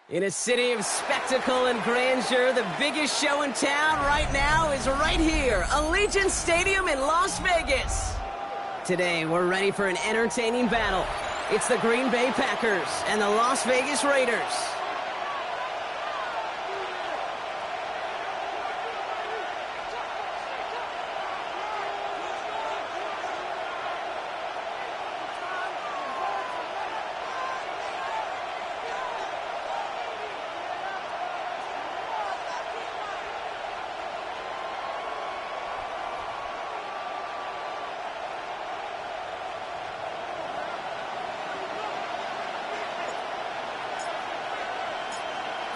In a city of spectacle and grandeur, the biggest show in town right now is right here, Allegiant Stadium in Las Vegas. Today, we're ready for an entertaining battle. It's the Green Bay Packers and the Las Vegas Raiders.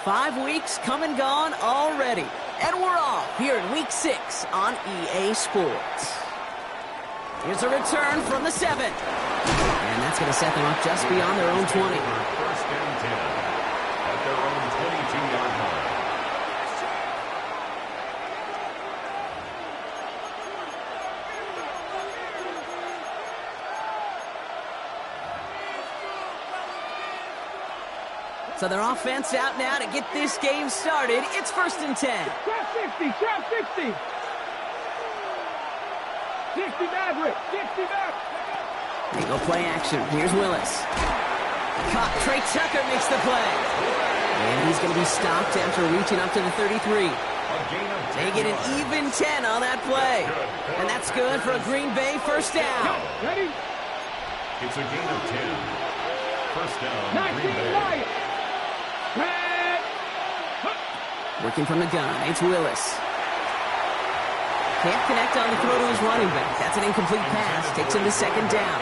Five weeks come and gone already, and we're off here in Week 6 on EA Sports. Here's a return from the 7. And that's going to set them up just beyond their own 20. First and 10 at their own 22-yard line. So their offense out now to get this game started. It's 1st and 10. Trap 60, trap 60. 60 Maverick, 60 Maverick. They go play action. Here's Willis. Caught. Trey Tucker makes the play. And he's going to be stopped after reaching up to the 33. They get an even 10 on that play. And that's good for a Green Bay first down. Ready? It's a gain of 10. First down, 19 Green Bay. Lions. Working from the gun, it's Willis. Can't connect on the throw to his running back. That's an incomplete pass. Takes him to second down.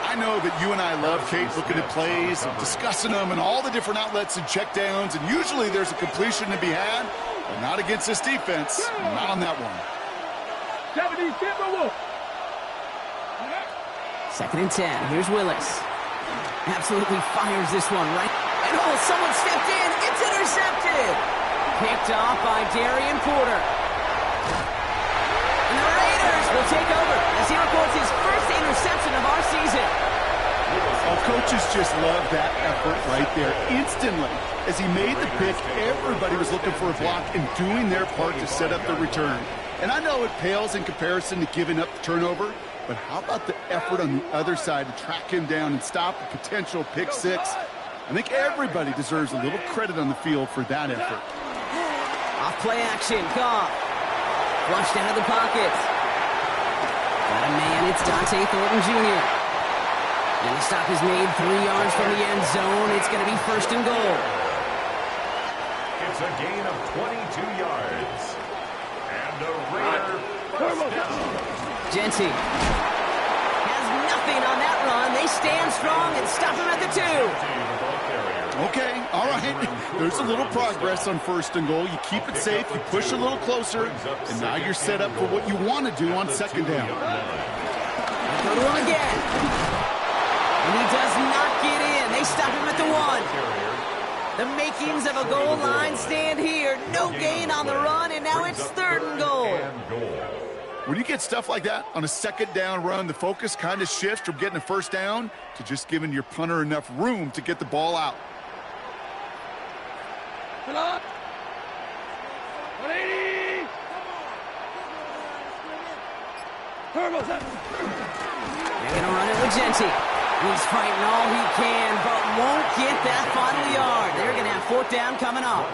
I know that you and I love, Kate, looking at plays and discussing them and all the different outlets and checkdowns, and usually there's a completion to be had, but not against this defense. Not on that one. 70 Timberwolves. 2nd and 10. Here's Willis. Absolutely fires this one right. And oh, someone stepped in. It's intercepted. Picked off by Darian Porter. And the Raiders will take over as he records his first interception of our season. All coaches just love that effort right there. Instantly, as he made the pick, everybody was looking for a block and doing their part to set up the return. And I know it pales in comparison to giving up the turnover, but how about the effort on the other side to track him down and stop a potential pick six? I think everybody deserves a little credit on the field for that effort. Off play action, Goff. Flushed out of the pocket. Got a man, it's Dante Thornton Jr. And the stop is made 3 yards from the end zone. It's going to be 1st and goal. It's a gain of 22 yards. And a Raider first down. Genty has nothing on that run. They stand strong and stop him at the 2. Okay, all right. There's a little progress on 1st and goal. You keep it safe, you push a little closer, and now you're set up for what you want to do on 2nd down. Go to him again. And he does not get in. They stop him at the 1. The makings of a goal line stand here. No gain on the run, and now it's 3rd and goal. When you get stuff like that on a 2nd down run, the focus kind of shifts from getting a 1st down to just giving your punter enough room to get the ball out. Come on. 180. Turbos up. They're going to run it with Genty. He's fighting all he can, but won't get that final yard. They're going to have 4th down coming up.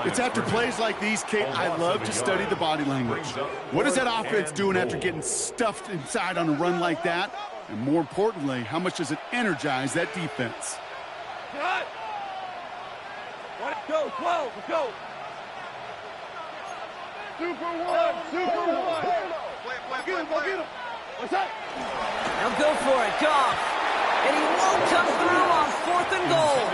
It's after plays like these, Kate, I love to study the body language. What is that offense doing after getting stuffed inside on a run like that? And more importantly, how much does it energize that defense? Cut. Go, 12, let's go. Super 1, Super 1. Get him, go get him. What's up? Now go for it, Goff. And he won't come through on 4th and goal.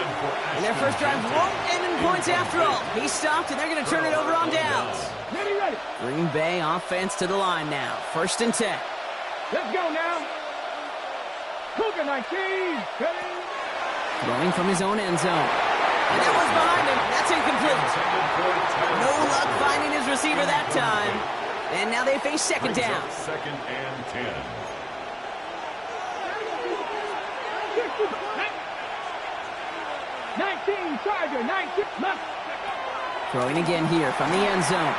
And their first drive won't end in points after all. He stopped, and they're going to turn it over on downs. Ready, ready. Green Bay offense to the line now. 1st and 10. Let's go now. Cougar 19. Ready. Throwing from his own end zone. And that one's behind him. That's incomplete. No luck finding his receiver that time. And now they face 2nd down. 2nd and 10. 19, Charger, 19. Throwing again here from the end zone.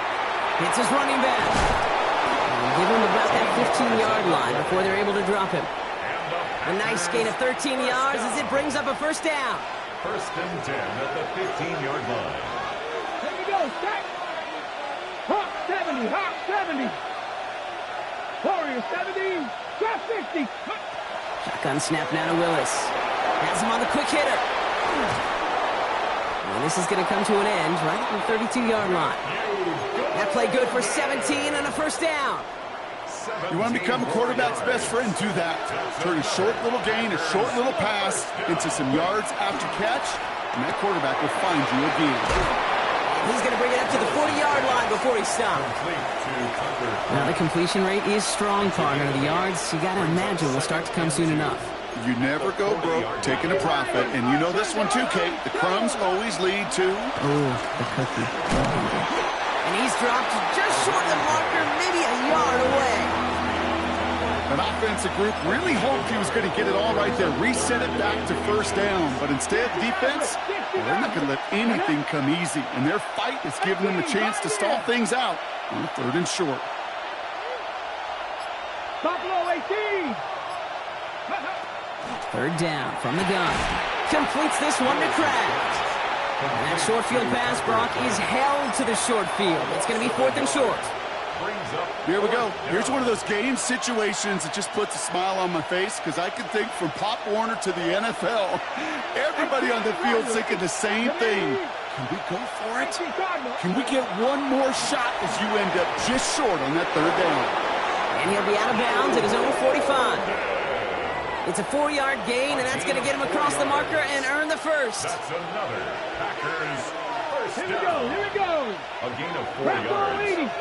Hits his running back. And give him about that 15-yard line before they're able to drop him. A nice gain of 13 yards as it brings up a first down. First and 10 at the 15-yard line. Here we go, stack. Hawk 70, Hawk 70. Warrior 70, drop 60. Shotgun snap now to Willis. Has him on the quick hitter. And this is going to come to an end right at the 32-yard line. That play good for 17 and a first down. You want to become a quarterback's best friend, do that. Turn a short little gain, a short little pass into some yards after catch, and that quarterback will find you again. He's going to bring it up to the 40-yard line before he stops. Now the completion rate is strong, partner. The yards, you got to imagine, will start to come soon enough. You never go broke taking a profit, and you know this one too, Kate. The crumbs always lead to... Oh, the cookie. And he's dropped just short of the marker, maybe a yard away. An offensive group really hoped he was going to get it all right there, reset it back to first down. But instead, defense, well, they're not going to let anything come easy. And their fight is giving them a chance to stall things out on third and short. Buffalo 18. Third down from the gun. Completes this one to Kraft. And that short field pass, Brock, is held to the short field. It's going to be fourth and short. Here we go. Here's one of those game situations that just puts a smile on my face because I can think from Pop Warner to the NFL. Everybody on the field thinking the same thing. Can we go for it? Can we get one more shot as you end up just short on that third down? And he'll be out of bounds at his own 45. It's a 4-yard gain, and that's going to get him across the marker and earn the first. That's another Packers first down. Here we go, here we go. A gain of 4 yards.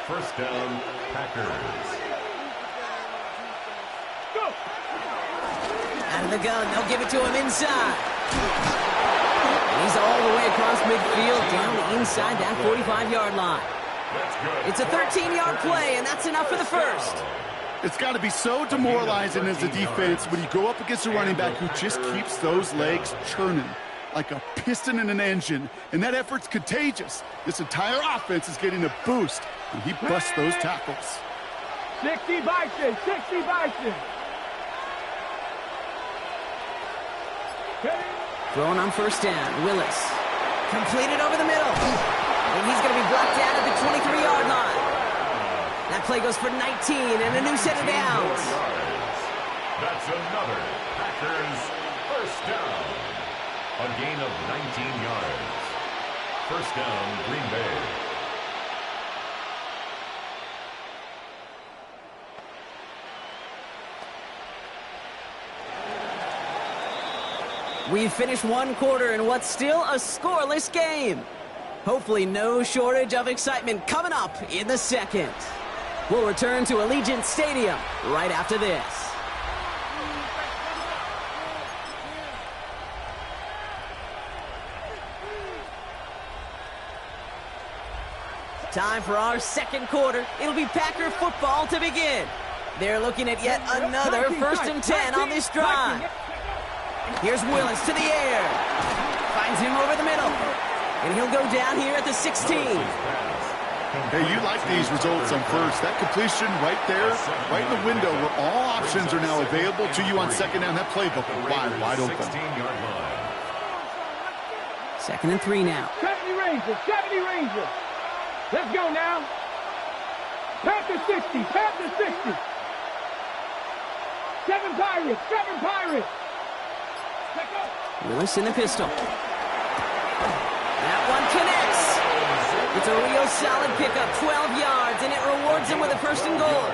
First down, Packers. Go. Out of the gun, they'll give it to him inside. And he's all the way across midfield, down inside that 45-yard line. It's a 13-yard play, and that's enough for the first. It's got to be so demoralizing as a defense when you go up against a running back who just keeps those legs churning like a piston in an engine, and that effort's contagious. This entire offense is getting a boost, and he busts those tackles. 60 Bison, 60 Bison. Throwing on first down, Willis. Completed over the middle. And he's going to be blocked out at the 23-yard line. That play goes for 19 and a new set of downs. That's another Packers first down. A gain of 19 yards. First down, Green Bay. We've finished one quarter in what's still a scoreless game. Hopefully no shortage of excitement coming up in the second. We'll return to Allegiant Stadium right after this. Time for our second quarter. It'll be Packer football to begin. They're looking at yet another first and 10 on this drive. Here's Willis to the air. Finds him over the middle. And he'll go down here at the 16. Hey, you like these results on first. That completion right there, right in the window where all options are now available to you on second down. That playbook wide open. 16-yard line. Second and 3 now. 70 Rangers, 70 Rangers. Let's go now. Panther 60, Panther 60. 7 Pirates, 7 Pirates. Let's go. Willis in the pistol. That one connects. It's a real solid pickup, 12 yards, and it rewards him with a first and goal.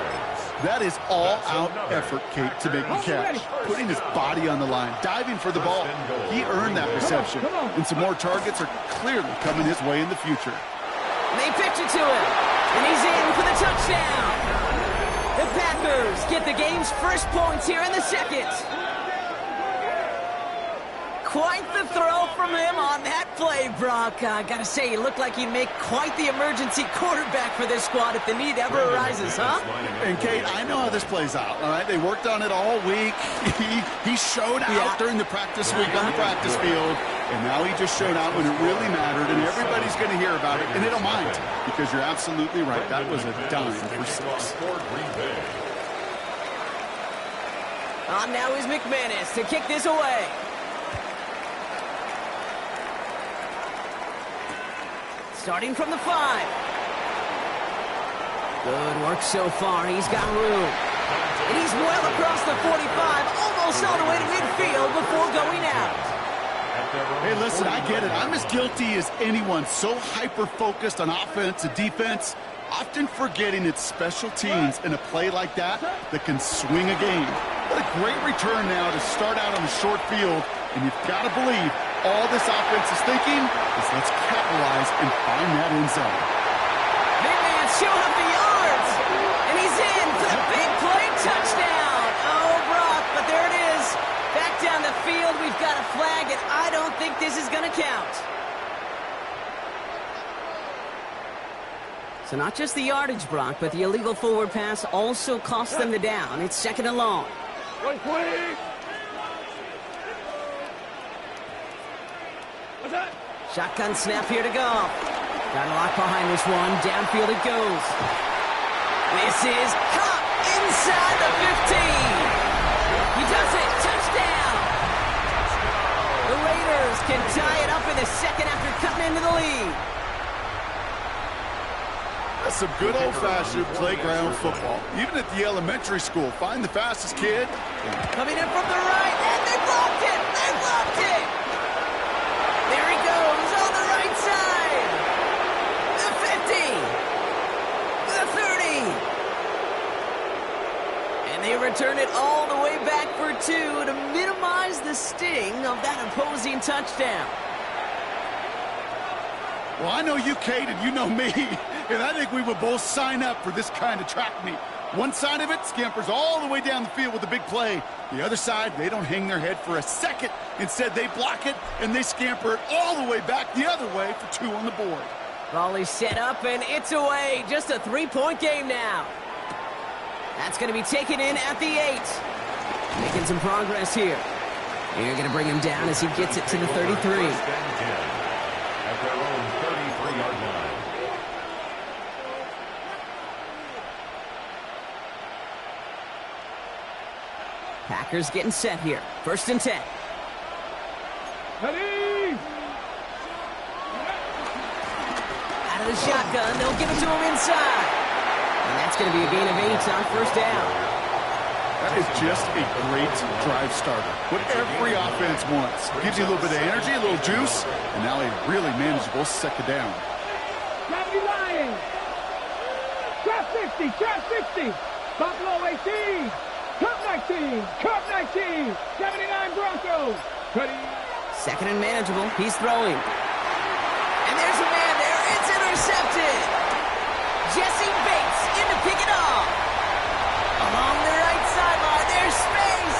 That is all-out effort, Kate, to make the catch. Putting his body on the line, diving for the ball. He earned that reception, and some more targets are clearly coming his way in the future. And they pitch it to him, and he's in for the touchdown. The Packers get the game's first points here in the second. Quite the throw from him on that play, Brock. I gotta say, he looked like he'd make quite the emergency quarterback for this squad if the need ever arises, huh? And Kate, I know how this plays out, all right? They worked on it all week. He showed out during the practice week on the practice field. And now he just showed out when it really mattered, and everybody's going to hear about it, and they don't mind, because you're absolutely right. That was a dime for 6. On now is McManus to kick this away. Starting from the 5. Good work so far. He's got room. And he's well across the 45, almost all the way to midfield before going out. Hey, listen, I get it. I'm as guilty as anyone. So hyper-focused on offense and defense, often forgetting it's special teams in a play like that can swing a game. What a great return now to start out on the short field. And you've got to believe all this offense is thinking is let's capitalize and find that end zone. Big man showing up the yards. And he's in for the big play touchdown. Oh, Brock, but there it is. Back down the field, we've got a flag, and I don't think this is going to count. So not just the yardage, Brock, but the illegal forward pass also cost them the down. It's 2nd and long. Shotgun snap here to go. Got a lock behind this one. Downfield it goes. This is caught inside the 15. He does it. Touchdown. The Raiders can tie it up in the 2nd after cutting into the lead. That's some good old-fashioned playground football. Even at the elementary school, find the fastest kid. Coming in from the right, and they blocked it. They blocked it. There he goes on the right side. The 50. The 30. And they return it all the way back for 2 to minimize the sting of that opposing touchdown. Well, I know you, Kate, and you know me, and I think we would both sign up for this kind of track meet. One side of it scampers all the way down the field with a big play. The other side, they don't hang their head for a second. Instead, they block it, and they scamper it all the way back the other way for 2 on the board. Volley set up, and it's away. Just a 3-point game now. That's going to be taken in at the 8. Making some progress here. You're going to bring him down as he gets it to the 33. At their own 33-yard line. Packers getting set here. 1st and 10. Ready? Out of the shotgun, they'll give it to him inside. And that's going to be a gain of 8 on 1st down. That is just a great drive starter. What every offense wants. Gives you a little bit of energy, a little juice, and now a really manageable 2nd down. 70 Lions. Trap 60, trap 60. Buffalo 18. Cup 19, Cup 19. 79 Broncos. Ready? 2nd and manageable. He's throwing. And there's a man there. It's intercepted. Jesse Bates in to pick it off. Along the right sideline, there's space.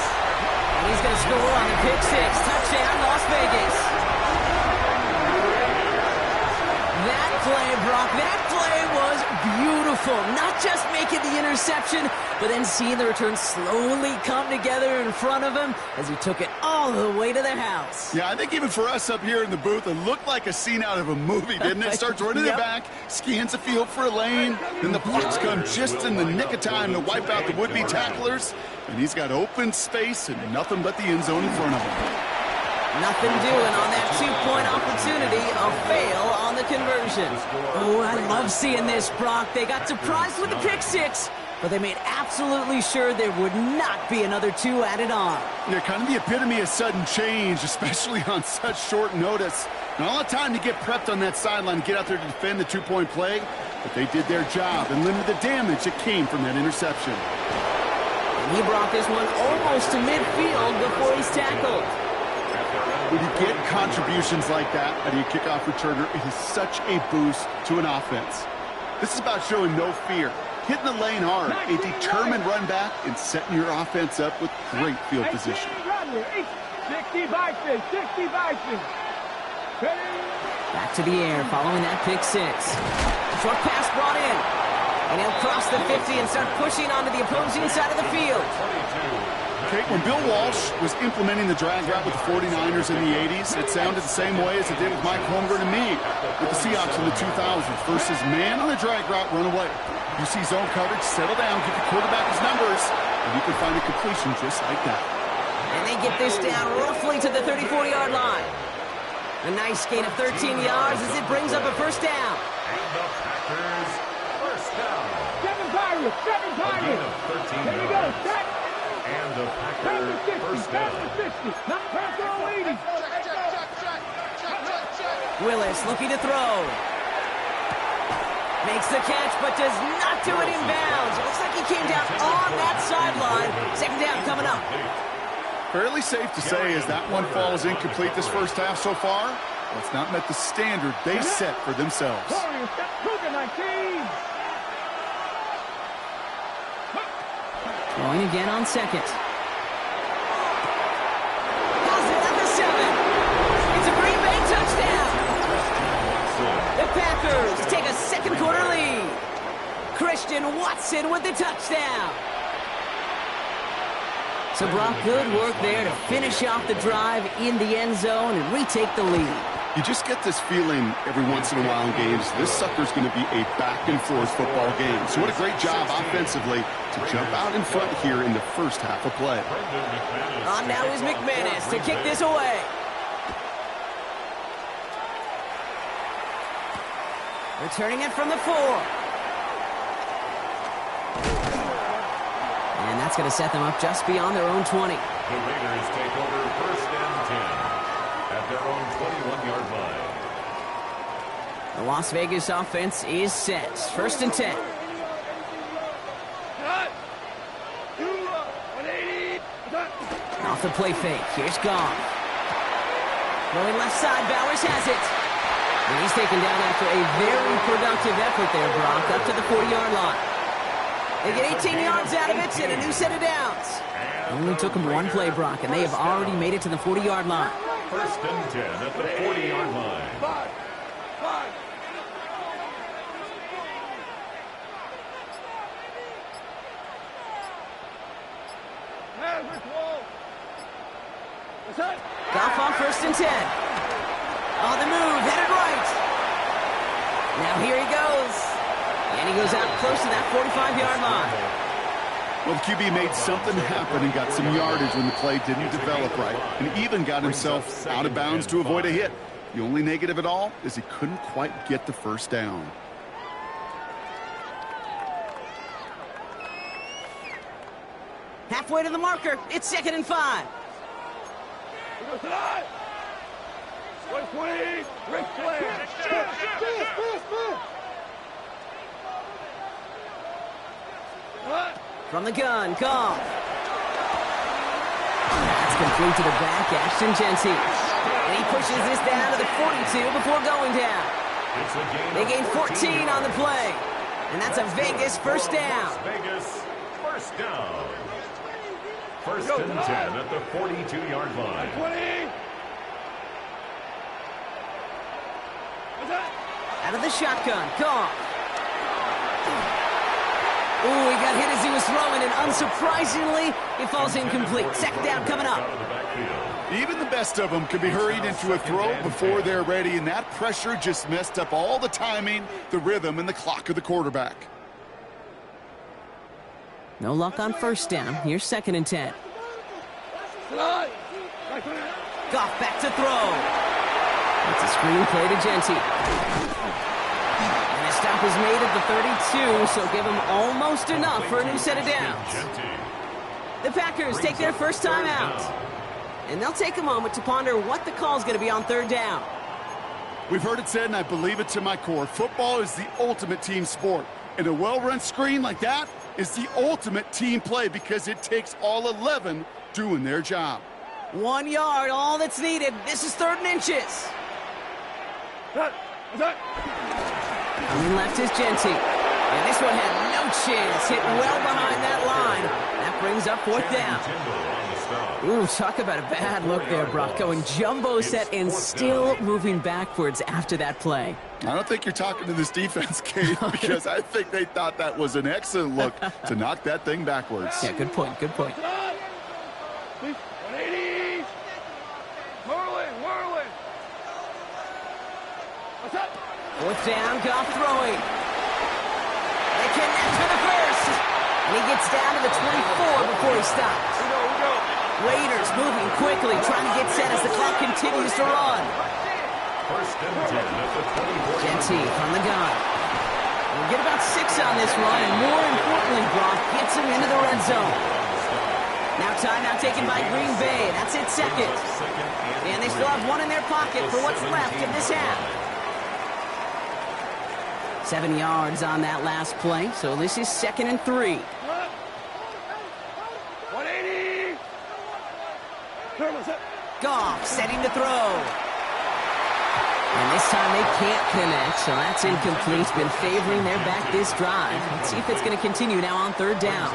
And he's going to score on the pick 6. Touchdown, Las Vegas. That play, Brock, that play was beautiful. Not just making the interception, but then seeing the return slowly come together in front of him as he took it all the way to the house. Yeah, I think even for us up here in the booth, it looked like a scene out of a movie, didn't it? Starts running it back, scans the field for a lane, then the blocks come just in the nick of time to wipe out the would-be tacklers, and he's got open space and nothing but the end zone in front of him. Nothing doing on that 2-point opportunity. A fail on the conversion. Oh, I love seeing this, Brock. They got surprised with the pick 6, but they made absolutely sure there would not be another 2 added on. Yeah, kind of the epitome of sudden change, especially on such short notice. Not a lot of time to get prepped on that sideline and get out there to defend the 2-point play, but they did their job and limited the damage that came from that interception. And he brought this one almost to midfield before he's tackled. When you get contributions like that out of your kickoff returner, it is such a boost to an offense. This is about showing no fear, hitting the lane hard, a determined run back, and setting your offense up with great field position. 60 Bison, 60 Bison. Back to the air following that pick 6. Short pass brought in. And he'll cross the 50 and start pushing onto the opposing side of the field. Okay, when Bill Walsh was implementing the drag route with the 49ers in the 80s, it sounded the same way as it did with Mike Holmgren and me with the Seahawks in the 2000s versus man on the drag route, run away. You see zone coverage, settle down, give the quarterback his numbers, and you can find a completion just like that. And they get this down roughly to the 34-yard line. A nice gain of 13 yards as it brings up a first down. And the Packers first down. Seven Pirates. Here we go. Set. And the Pass Packers the 50. first Pass down. the 60. Not pass the 80. Willis looking to throw. Makes the catch, but does not do it in bounds. It looks like he came down on that sideline. Second down coming up. Fairly safe to say as that one falls incomplete this first half so far. It's not met the standard they set for themselves. Warriors, step Cougar 19. Throwing again on second. Has it at the 7. It's a Green Bay touchdown. The Packers take a second quarter lead. Christian Watson with the touchdown. So Brock, good work there to finish off the drive in the end zone and retake the lead. You just get this feeling every once in a while in games, this sucker's going to be a back-and-forth football game. So what a great job offensively to jump out in front here in the first half of play. On now is McManus to kick this away. Returning it from the 4. And that's going to set them up just beyond their own 20. The Raiders take over first and 10 at their own 21-yard line. The Las Vegas offense is set. First and 10. Off the play fake. Here's Goff. Rolling left side. Bowers has it. And he's taken down after a very productive effort there, Brock, up to the 40-yard line. They get 18 yards out of it and a new set of downs. It only took them one play, Brock, and they have already made it to the 40-yard line. First and 10 at the 40-yard line. Goff on first and 10. On the move, headed right. Now here he goes. And he goes out close to that 45-yard line. Well, the QB made something happen and got some yardage when the play didn't develop right, and even got himself out of bounds to avoid a hit. The only negative at all is he couldn't quite get the first down. Halfway to the marker. It's second and 5. From the gun, Goff. That's complete to the back, Ashton Genty. And he pushes this down to the 42 before going down. They gain 14 on the play. And that's a Vegas first down. Vegas first down. First and 10 at the 42-yard line. Out of the shotgun, Goff. Ooh, he got hit as he was throwing, and unsurprisingly, it falls incomplete. Second down coming up. Even the best of them can be hurried into a throw before they're ready, and that pressure just messed up all the timing, the rhythm, and the clock of the quarterback. No luck on first down. Here's second and 10. Goff back to throw. It's a screen play to Genty. And a stop is made at the 32, so give him almost enough for a new set of downs. The Packers take their first time out. And they'll take a moment to ponder what the call is going to be on third down. We've heard it said, and I believe it to my core, football is the ultimate team sport. And a well-run screen like that is the ultimate team play because it takes all 11 doing their job. 1 yard, all that's needed. This is third and inches. Coming left is Genty. And this one had no chance. Hit well behind that line. That brings up fourth down. Ooh, talk about a bad look there, Brock. Going jumbo set and still moving backwards after that play. I don't think you're talking to this defense, Kate, because I think they thought that was an excellent look to knock that thing backwards. Yeah, good point, good point. 180. Whirling. What's up? Fourth down, Goff throwing. They connect for the first. And he gets down to the 24 before he stops. We go. Raiders moving quickly, trying to get set as the clock continues to run. First and 10 at the 24. Genty from the gun. We'll get about 6 on this run, and more importantly, Brock gets him into the red zone. Now timeout taken by Green Bay. That's it, second. And they still have 1 in their pocket for what's left of this half. 7 yards on that last play, so this is 2nd and 3. 180. Goff setting to throw. And this time they can't connect, so that's incomplete. Been favoring their back this drive. Let's see if it's going to continue now on 3rd down.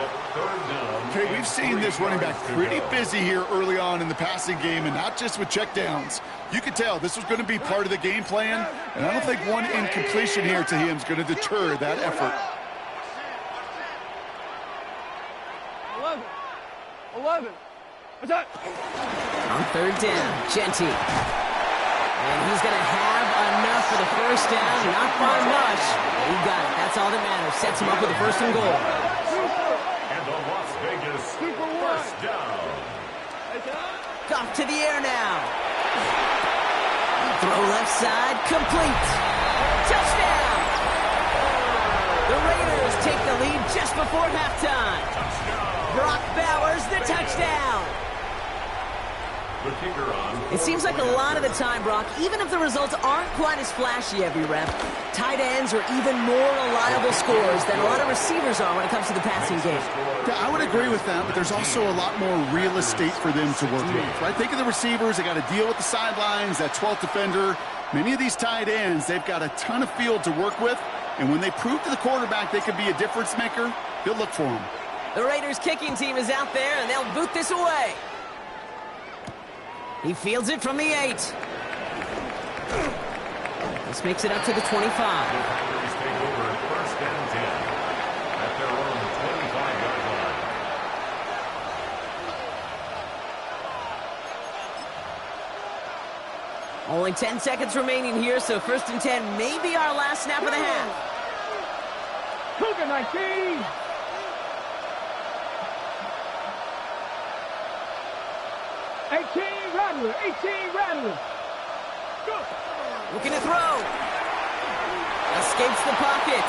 Okay, we've seen this running back pretty busy here early on in the passing game, and not just with checkdowns. You could tell this was going to be part of the game plan, and I don't think one incompletion here to him is going to deter that effort. 11. What's that? On 3rd down, Genty. And he's going to have enough for the first down. Not by much. He got it. That's all that matters. Sets him up with a 1st and goal. And the Las Vegas first down. Goff to the air now. Throw left side, complete. Touchdown! The Raiders take the lead just before halftime. Brock Bowers, the touchdown. The kicker on. It seems like a lot of the time, Brock, even if the results aren't quite as flashy every rep, tight ends are even more reliable scorers than a lot of receivers are when it comes to the passing game. Yeah, I would agree with that, but there's also a lot more real estate for them to work with. Right? Think of the receivers. They got to deal with the sidelines, that 12th defender. Many of these tight ends, they've got a ton of field to work with, and when they prove to the quarterback they could be a difference maker, he'll look for them. The Raiders kicking team is out there, and they'll boot this away. He fields it from the 8. This makes it up to the 25. Raiders take over at first and 10 at their own 25-yard line. Only 10 seconds remaining here, so 1st and 10 may be our last snap of the half. Cougar 19. Rattler. Go. Looking to throw. Escapes the pocket.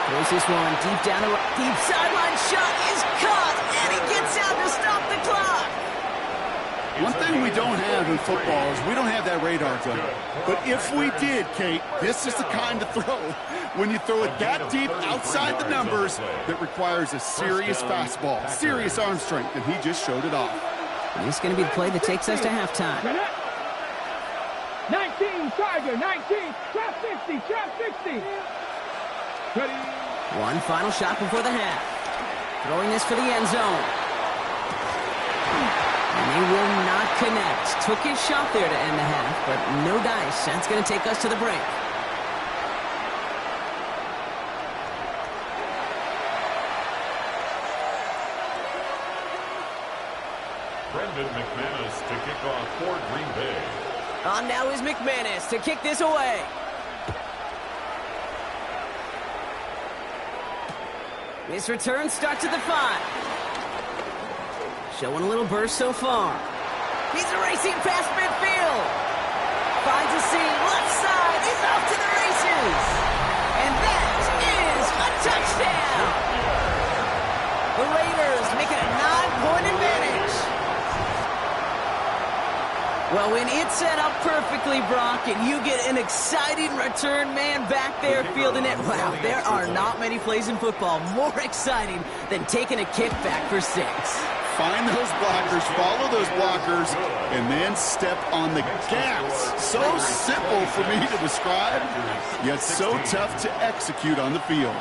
Throws this one deep down the deep sideline shot is caught, and he gets out to stop the clock. One thing we don't have in football is we don't have that radar gun. But if we did, Kate, this is the kind of throw. When you throw it that deep outside the numbers, that requires a serious fastball, serious arm strength, and he just showed it off. And this is going to be the play that takes us to halftime. 19, Tiger, 19, trap 60. Ready. One final shot before the half. Throwing this for the end zone. And they will not connect. Took his shot there to end the half, but no dice. That's going to take us to the break. Brendan McManus to kick off for Green Bay. On now is McManus to kick this away. This return starts at the 5. Showing a little burst so far. He's racing past midfield. Finds a seam, left side, he's off to the races. And that is a touchdown. The Raiders make it a 9-point advantage. Well, when it's set up perfectly, Brock, and you get an exciting return man back there fielding it, wow, there are not many plays in football more exciting than taking a kick back for 6. Find those blockers, follow those blockers, and then step on the gas. So simple for me to describe, yet so tough to execute on the field.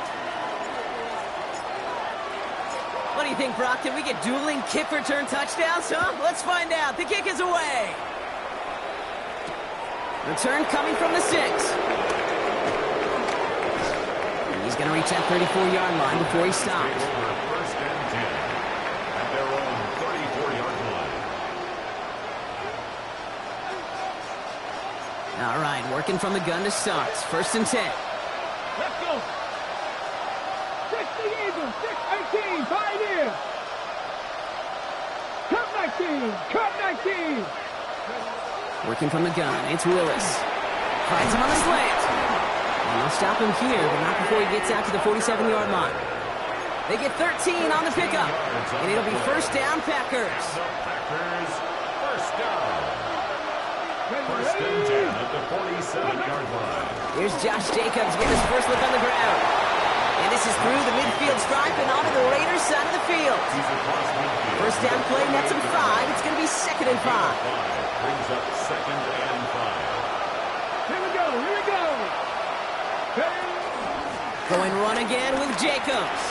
What do you think, Brock? Can we get dueling kick return touchdowns, huh? Let's find out. The kick is away. Return coming from the 6. And he's going to reach that 34-yard line before he stops. First and 10 at their own 34-yard line. All right, working from the gun to start. First and 10. Let's go. 60 Eagles, 6-18, 5 in. Cut 19, cut 19. Working from the gun, it's Willis. Finds him on the slant. And they'll stop him here, but not before he gets out to the 47-yard line. They get 13 on the pickup. And it'll be first down, Packers. The Packers, first down. First and 10 at the 47-yard line. Here's Josh Jacobs getting his first look on the ground. And this is through the midfield stripe and onto the Raiders side of the field. He's across midfield. First down play, nets him 5. It's going to be second and 5. Brings up second and 5. Here we go, here we go. Going run again with Jacobs.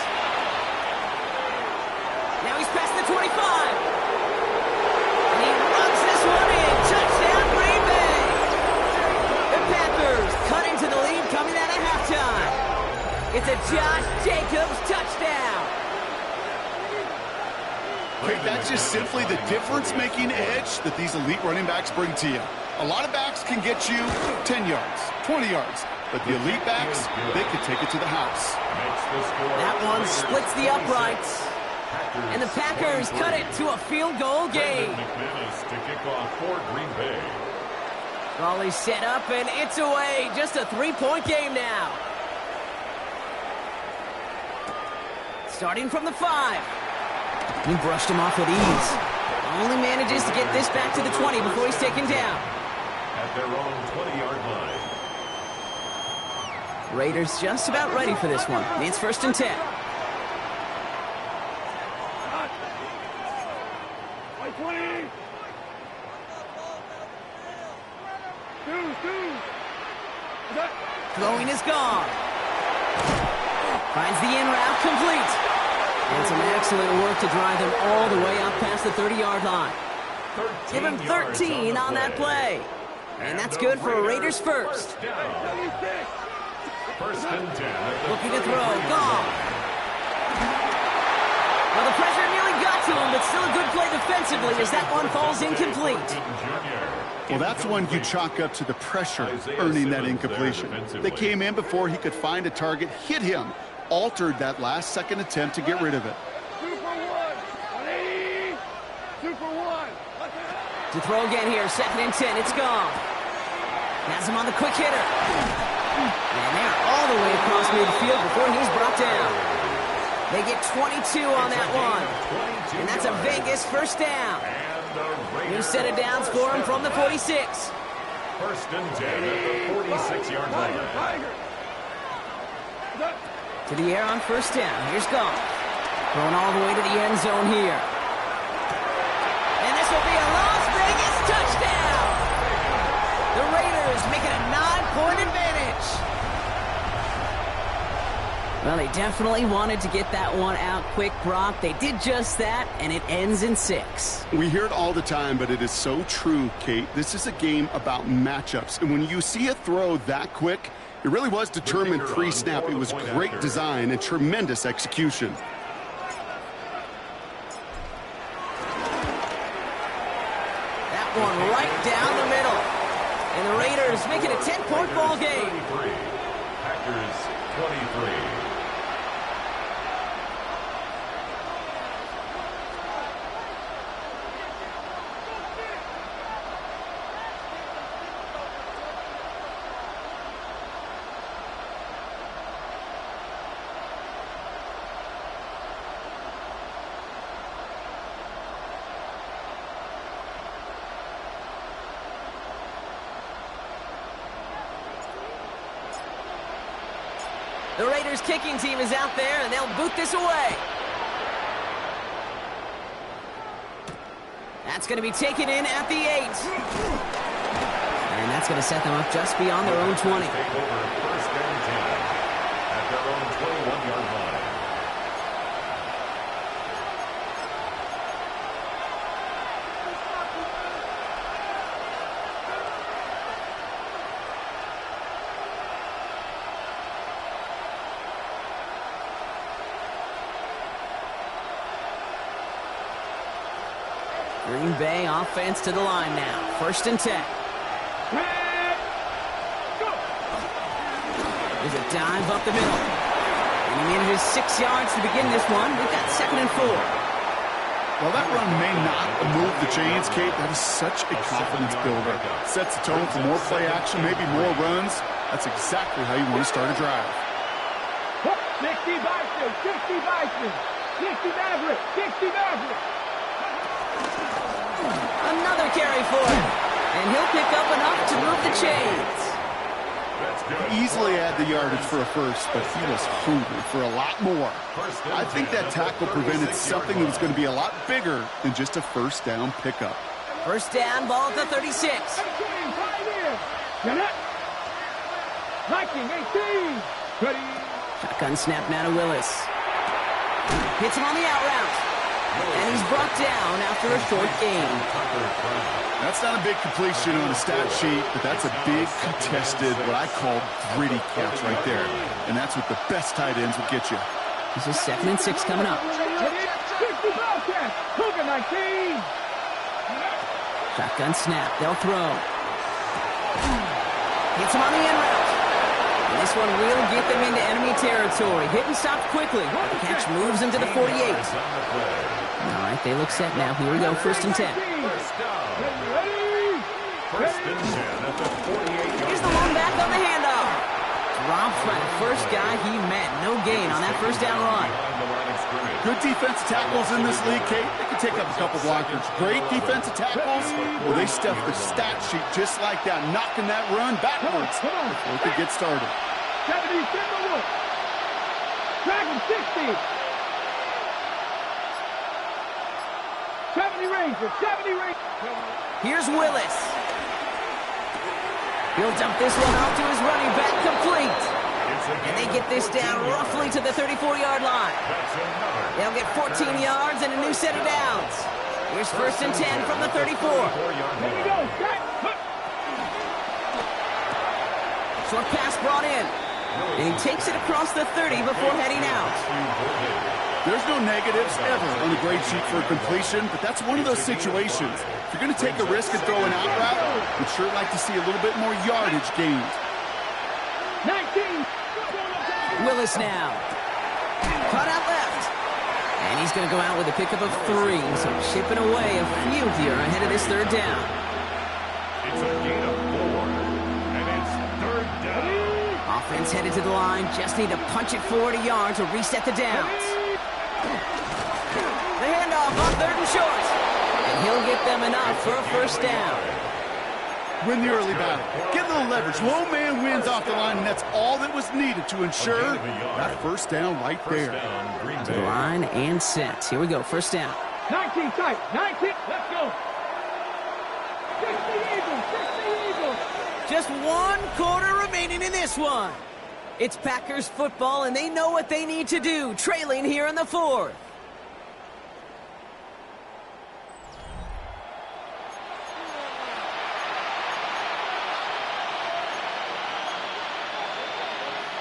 Now he's past the 25. And he runs this one in. Touchdown, Green Bay. The Packers cut into the lead coming out of halftime. It's a Josh Jacobs touchdown. Hey, that's just simply the difference-making edge that these elite running backs bring to you. A lot of backs can get you 10 yards, 20 yards, but the elite backs, they can take it to the house. That one splits the uprights. And the Packers cut it to a field goal game. McManus to kick off for Green Bay. Raleigh set up, and it's away. Just a 3-point game now. Starting from the 5. He brushed him off with ease. Only manages to get this back to the 20 before he's taken down. At their own 20-yard line. Raiders just about ready for this one. It's first and 10. Throwing is gone. Finds the in route complete. And some excellent work to drive them all the way up past the 30-yard line. Give him 13 on that play. And that's good for a Raiders first. First and 10. Looking to throw. Gone. Well, the pressure nearly got to him, but still a good play defensively as that one falls incomplete. Well, that's one you chalk up to the pressure earning that incompletion. They came in before he could find a target, hit him, altered that last-second attempt to get rid of it. 2 for 1. 2 for 1. To throw again here, second and 10. It's gone. Has him on the quick hitter. And they're all the way across midfield before he's brought down. They get 22 on that one. And that's a Vegas first down. New set of downs for him from the 46. First and 10 at the 46-yard line. To the air on first down. Here's Goff. Thrown all the way to the end zone here. And this will be a Las Vegas touchdown. The Raiders make it a 9-point advantage. Well, they definitely wanted to get that one out quick, Brock. They did just that, and it ends in 6. We hear it all the time, but it is so true, Kate. This is a game about matchups. And when you see a throw that quick, it really was determined pre-snap. It was great design and tremendous execution. That one right down the middle. And the Raiders make it a 10-point ball game. 33. Packers 23. The Raiders kicking team is out there, and they'll boot this away. That's going to be taken in at the 8. And that's going to set them up just beyond their own 20. Take over first and 10 at their own 21-yard line. Green Bay offense to the line now. 1st and 10. There's a dive up the middle. And he manages 6 yards to begin this one. We've got 2nd and 4. Well, that run may not move the chains, Kate. That is such a confidence builder. Sets the tone for more play action, maybe more runs. That's exactly how you want to start a drive. 60 Bison, 60 Bison, 60 Maverick, 60 Maverick. Another carry for him. And he'll pick up enough to move the chains. He easily had the yardage for a first, but he was hungry for a lot more. I think that tackle prevented something that was going to be a lot bigger than just a 1st down pickup. 1st down, ball at the 36. 19, 18. Ready. Shotgun snap now to Willis. Hits him on the out route. And he's brought down after a short gain. That's not a big completion on a stat sheet, but that's a big contested, what I call gritty catch right there. And that's what the best tight ends will get you. This is 2nd and 6 coming up. 60 Bobcats. Cougar 19. Shotgun snap. They'll throw. Hits him on the end route. And this one will get them into enemy territory. Hit and stop quickly. The catch moves into the 48. All right, they look set now. Here we go, 1st and 10. First and 10 at the 48. Here's the one back on the handoff. Drops by the first guy he met. No gain on that 1st down run. Good defensive tackles in this league, Kate. They can take up a couple blockers. Great defensive tackles. Well, they stuff the stat sheet just like that, knocking that run backwards before it could get started. 70 Timberwolf. Dragon 60. 70 Rangers. 70 Rangers. Here's Willis. He'll dump this one off to his running back, complete. And they get this down roughly to the 34-yard line. They'll get 14 yards and a new set of downs. Here's 1st and 10 from the 34. Here we go. Short pass brought in. And he takes it across the 30 before heading out. There's no negatives ever on the grade sheet for a completion, but that's one of those situations. If you're going to take a risk and throw an out route, we'd sure like to see a little bit more yardage gained. 19. Willis now. Caught out left. And he's going to go out with a pickup of 3. So chipping away a few here ahead of this 3rd down. It's a gain of 4. And it's 3rd down. Offense headed to the line. Just need to punch it 40 yards or reset the downs. The handoff on 3rd and short. And he'll get them enough for a 1st down. Win the early battle. Get a little leverage. Low man wins off the line, and that's all that was needed to ensure that 1st down right there. To the line and set. Here we go. 1st down. 19 tight. 19. Let's go. 60 Eagles. 60 Eagles. Just 1 quarter remaining in this one. It's Packers football, and they know what they need to do, trailing here in the 4th.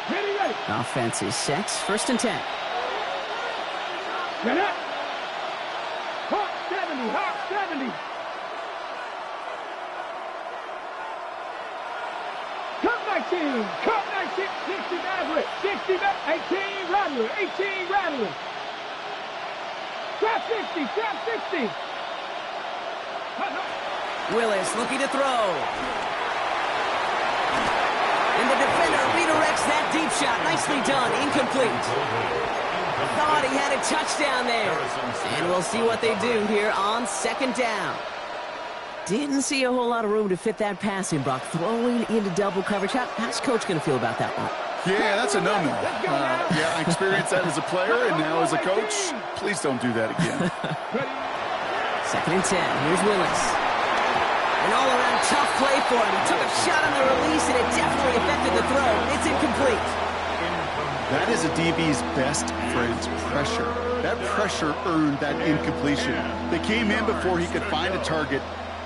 Ready. Offense is set. 1st and 10. Get up. Hawk 70. Hawk 70. Cut 19. Cut 19. 60 Maverick. 60 Maverick. 18 Rattler. 18 Rattler. Trap 60. Trap 60. Willis looking to throw. And the defender redirects that deep shot. Nicely done. Incomplete. Thought he had a touchdown there. And we'll see what they do here on 2nd down. Didn't see a whole lot of room to fit that passing, Brock. Throwing into double coverage. How's Coach going to feel about that one? Yeah, that's a no-no. Yeah, I experienced that as a player, and now as a coach, please don't do that again. 2nd and 10. Here's Willis. An all-around tough play for him. He took a shot on the release, and it definitely affected the throw. It's incomplete. That is a DB's best friend's pressure. That pressure earned that incompletion. They came in before he could find a target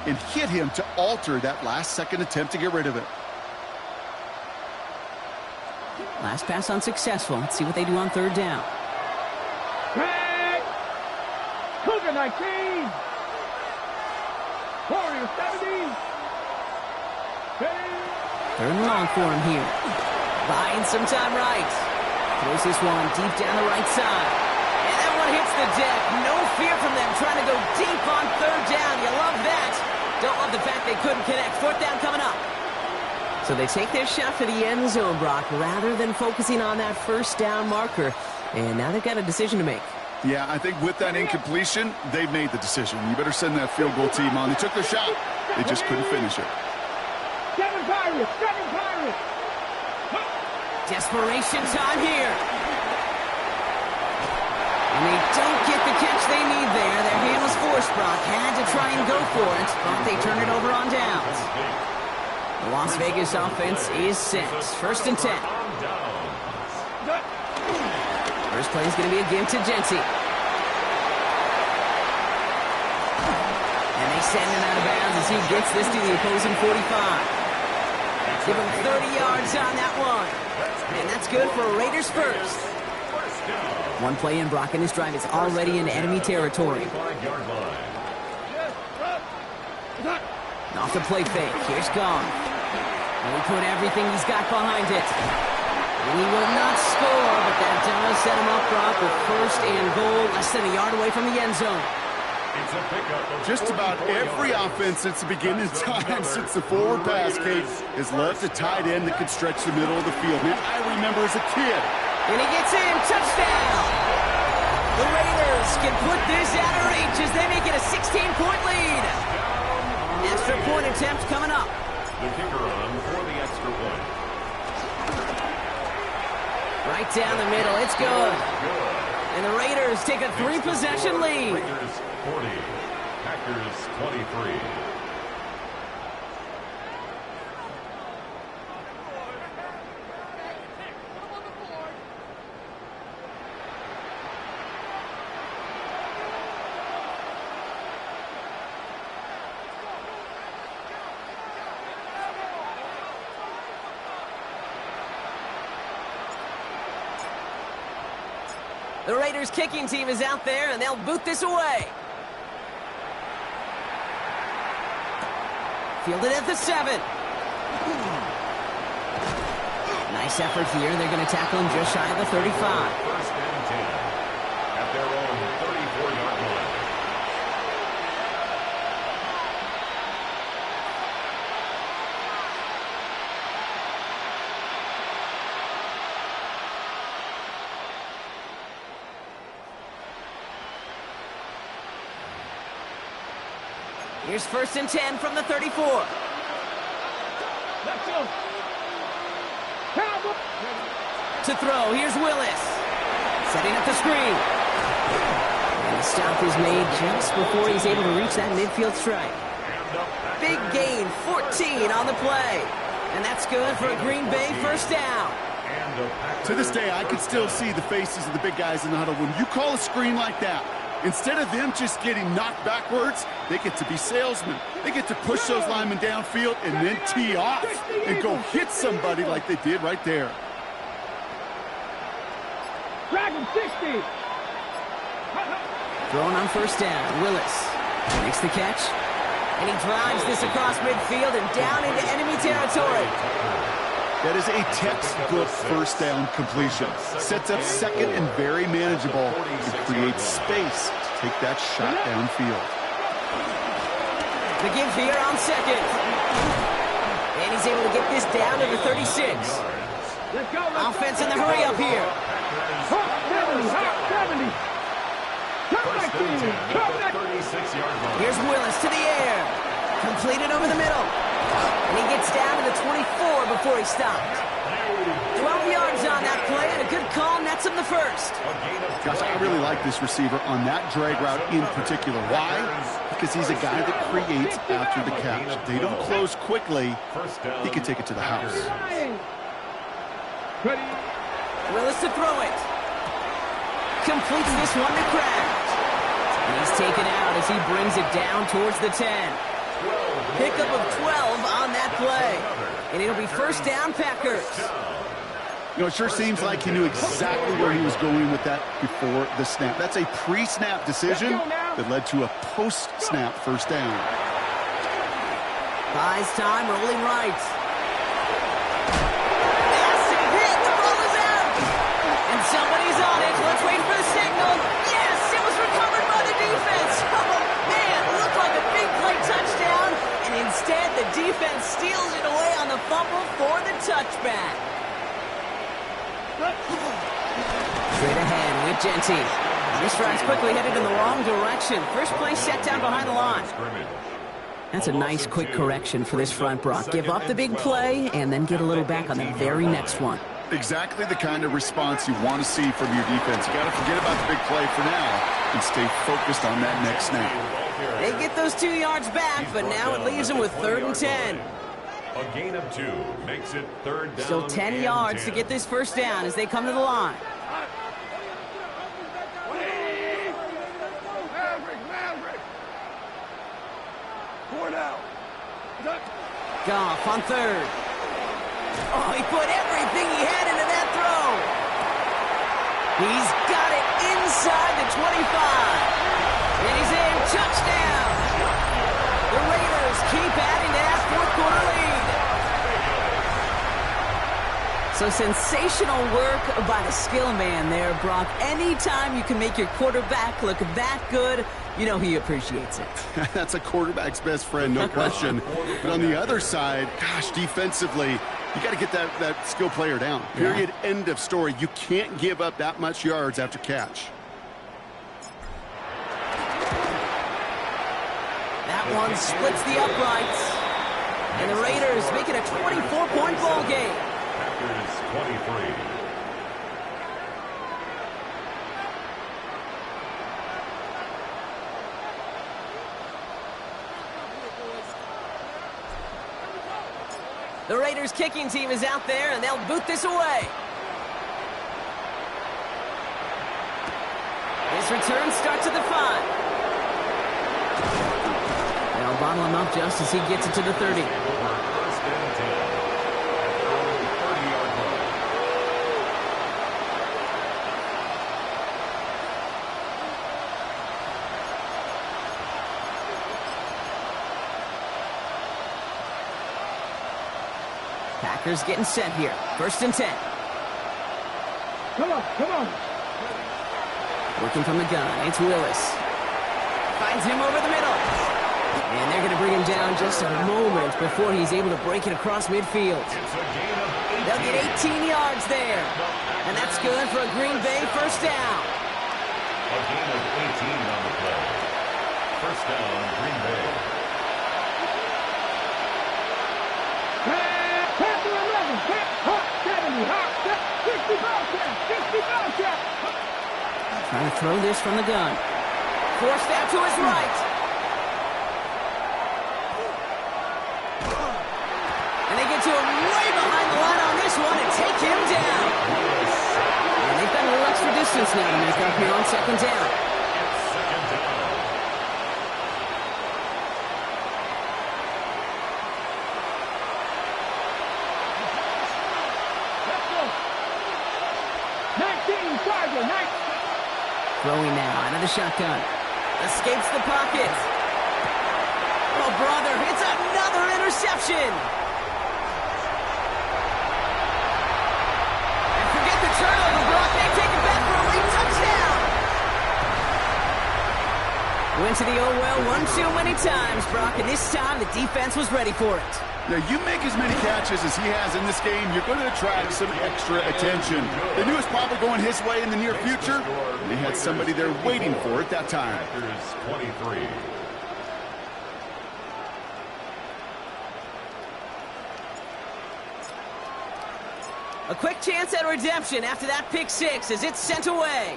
and hit him to alter that last-second attempt to get rid of it. Last pass unsuccessful. Let's see what they do on 3rd down. Cougar 19. Warrior 70. Third and long for him here. Buying some time right. Throws this one deep down the right side. And that one hits the deck. No fear from them trying to go deep on third down. You love that. Don't love the fact they couldn't connect. Fourth down coming up. So they take their shot for the end zone, Brock, rather than focusing on that first down marker. And now they've got a decision to make. Yeah, I think with that incompletion, they've made the decision. You better send that field goal team on. They took their shot. They just couldn't finish it. Seven Pirates. Desperation time here. And they don't get the catch they need there. Their hand was forced, Brock. Had to try and go for it, but they turned it over on downs. The Las Vegas offense is set. First and 10. First play is going to be a give to Genty. And they send him out of bounds as he gets this to the opposing 45. Give him 30 yards on that one. And that's good for Raiders first. One play in, Brock, and his drive is already in enemy territory. Off the play fake. Here's Gone. And he put everything he's got behind it. And he will not score, but that does set him up, Brock, with first and goal, less than a yard away from the end zone. Just about every offense since the beginning of time, since the forward pass, Kate, has left a tight end that could stretch the middle of the field. Man, I remember as a kid. And he gets in. Touchdown! The Raiders can put this out of reach as they make it a 16-point lead. Extra point attempt coming up. The kicker on for the extra point. Right down the middle. It's good. And the Raiders take a 3-possession lead. Raiders 40, Packers 23. The Raiders kicking team is out there, and they'll boot this away. Fielded at the 7. Nice effort here. They're going to tackle him just shy of the 35. First and 10 at their own 34-yard line. Here's first and 10 from the 34. Let's go. Cowboy. To throw, here's Willis. Setting up the screen. And the stop is made just before he's able to reach that midfield strike. Big gain, 14 on the play. And that's good for a Green Bay first down. To this day, I can still see the faces of the big guys in the huddle. When you call a screen like that, instead of them just getting knocked backwards, they get to be salesmen. They get to push those linemen downfield and then tee off and go hit somebody like they did right there. Dragon 60. Thrown on first down, Willis makes the catch. And he drives this across midfield and down into enemy territory. That is a textbook first down completion. Sets up second and very manageable. It creates space to take that shot downfield. The give here on second. And he's able to get this down to the 36. Let's go. Offense in the hurry up here. Hot 70. Hot 70. Come back to you. Come back. 36-yard line. Here's Willis to the air. Completed over the middle. And he gets down to the 24 before he stopped. 12 yards on that play, and a good call nets him the first. Gosh, I really like this receiver on that drag route in particular. Why? Because he's a guy that creates after the catch. They don't close quickly. He can take it to the house. Ready. Willis to throw it. Completes this one to Kraft. And he's taken out as he brings it down towards the 10. Pickup of 12 on that play. And it'll be first down, Packers. You know, it sure seems like he knew exactly where he was going with that before the snap. That's a pre-snap decision that led to a post-snap first down. Buys time, rolling right. Massive hit, the ball is out. And somebody's on it. Let's wait for the signal. Yes, it was recovered by the defense. Oh, man, it looked like a big play touchdown. And instead, the defense steals it away on the fumble for the touchback. Straight ahead with Genty. This drive's quickly headed in the wrong direction. First play set down behind the line. That's a nice quick correction for this front, Brock. Give up the big play and then get a little back on the very next one. Exactly the kind of response you want to see from your defense. You got to forget about the big play for now and stay focused on that next snap. They get those 2 yards back, but now it leaves them with 3rd and 10. A gain of 2 makes it 3rd down. Still 10 yards to get this first down as they come to the line. Goff on 3rd. Oh, he put everything he had into that throw. He's got it inside the 25. And he's in. Touchdown. The Raiders keep adding to that 4th quarter lead. So sensational work by the skill man there, Brock. Anytime you can make your quarterback look that good, you know he appreciates it. That's a quarterback's best friend, no question. But on the other side, gosh, defensively, you got to get that skill player down. Period. Yeah. End of story. You can't give up that much yards after catch. That one splits the uprights. And the Raiders make it a 24-point ball game. Packers 23. The Raiders kicking team is out there, and they'll boot this away. This return starts at the 5. They'll bottle him up just as he gets it to the 30. Packers getting set here. 1st and 10. Come on, come on. Working from the gun. It's Willis. Finds him over the middle. And they're going to bring him down just a moment before he's able to break it across midfield. They'll get 18 yards there. And that's good for a Green Bay first down. A gain of 18 on the play. First down, Green Bay. Pass 11, hot 70, hot 65 check. Trying to throw this from the gun. Forced out to his right. And they get to him way behind the line on this one and take him down. And they've got a little extra distance now to make up here on 2nd down. Throwing now out of the shotgun. Escapes the pocket. Oh, brother, it's another interception. And forget the turnover, Brock. They take it back for a late touchdown. Went to the oh well one too many times, Brock, and this time the defense was ready for it. Now, you make as many catches as he has in this game, you're going to attract some extra attention. They knew it was probably going his way in the near future. They had somebody there waiting for it that time. Packers 23. A quick chance at redemption after that pick 6 as it's sent away.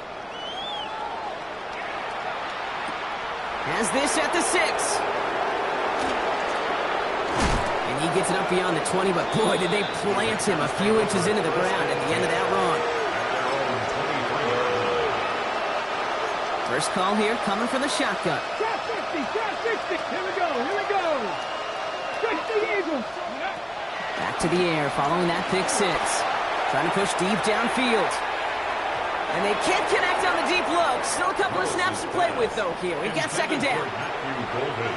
Has this at the 6. And he gets it up beyond the 20, but boy, did they plant him a few inches into the ground at the end of that run. First call here coming from the shotgun. Shot 60, shot 60. Here we go, here we go. 60 Eagles. Back to the air following that pick 6. Trying to push deep downfield. And they can't connect on the deep low. Still a couple of snaps to play with, though, here. We've got second down.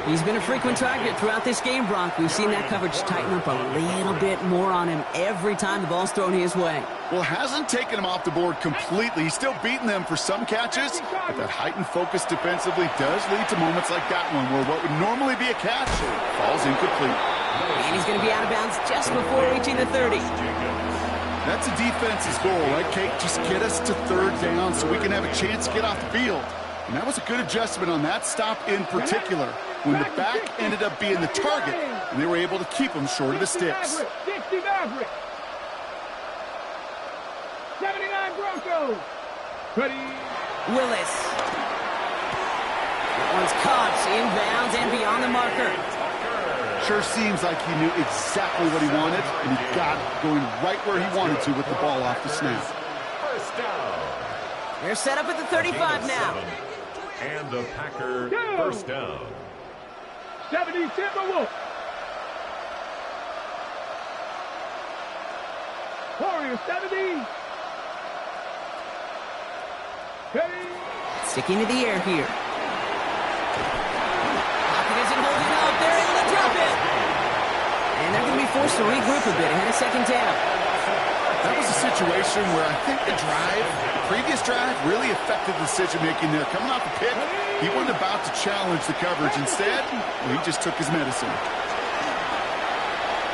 He's been a frequent target throughout this game, Bronk. We've seen that coverage tighten up a little bit more on him every time the ball's thrown his way. Well, hasn't taken him off the board completely. He's still beating them for some catches, but that heightened focus defensively does lead to moments like that one where what would normally be a catch falls incomplete. And he's going to be out of bounds just before reaching the 30. That's a defense's goal, right, Kate? Just get us to third down so we can have a chance to get off the field. And that was a good adjustment on that stop in particular, when the back ended up being the target, and they were able to keep him short of the sticks. 60 Maverick. 79 Broncos. Ready. Willis. That one's caught inbounds and beyond the marker. Sure seems like he knew exactly what he wanted, and he got it going right where he wanted to with the ball off the snap. First down. They're set up at the 35 now. And the Packer first down. 70 Timberwolves. Warriors 70. Ready. Sticking to the air here. Pocket isn't holding up. They're able to drop it. And they're going to be forced to regroup a bit ahead of second down. That was a situation where I think the previous drive really affected the decision-making there. Coming off the pick, he wasn't about to challenge the coverage. Instead, he just took his medicine.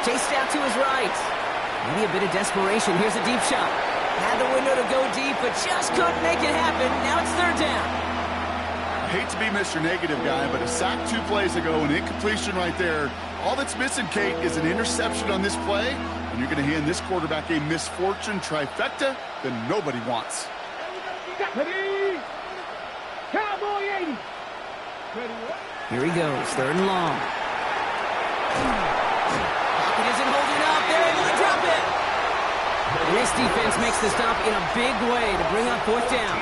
Chased out to his right. Maybe a bit of desperation. Here's a deep shot. Had the window to go deep, but just couldn't make it happen. Now it's third down. I hate to be Mr. Negative guy, but a sack 2 plays ago, an incompletion right there. All that's missing, Kate, is an interception on this play, and you're going to hand this quarterback a misfortune trifecta that nobody wants. Ready. Cowboy 80. Ready. Here he goes, third and long. Pocket isn't holding up. They're able to drop it. And this defense makes the stop in a big way to bring up fourth down.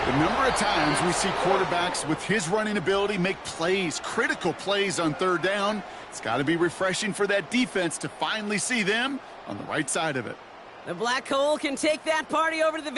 The number of times we see quarterbacks with his running ability make plays, critical plays on third down, it's got to be refreshing for that defense to finally see them on the right side of it. The Black Hole can take that party over to the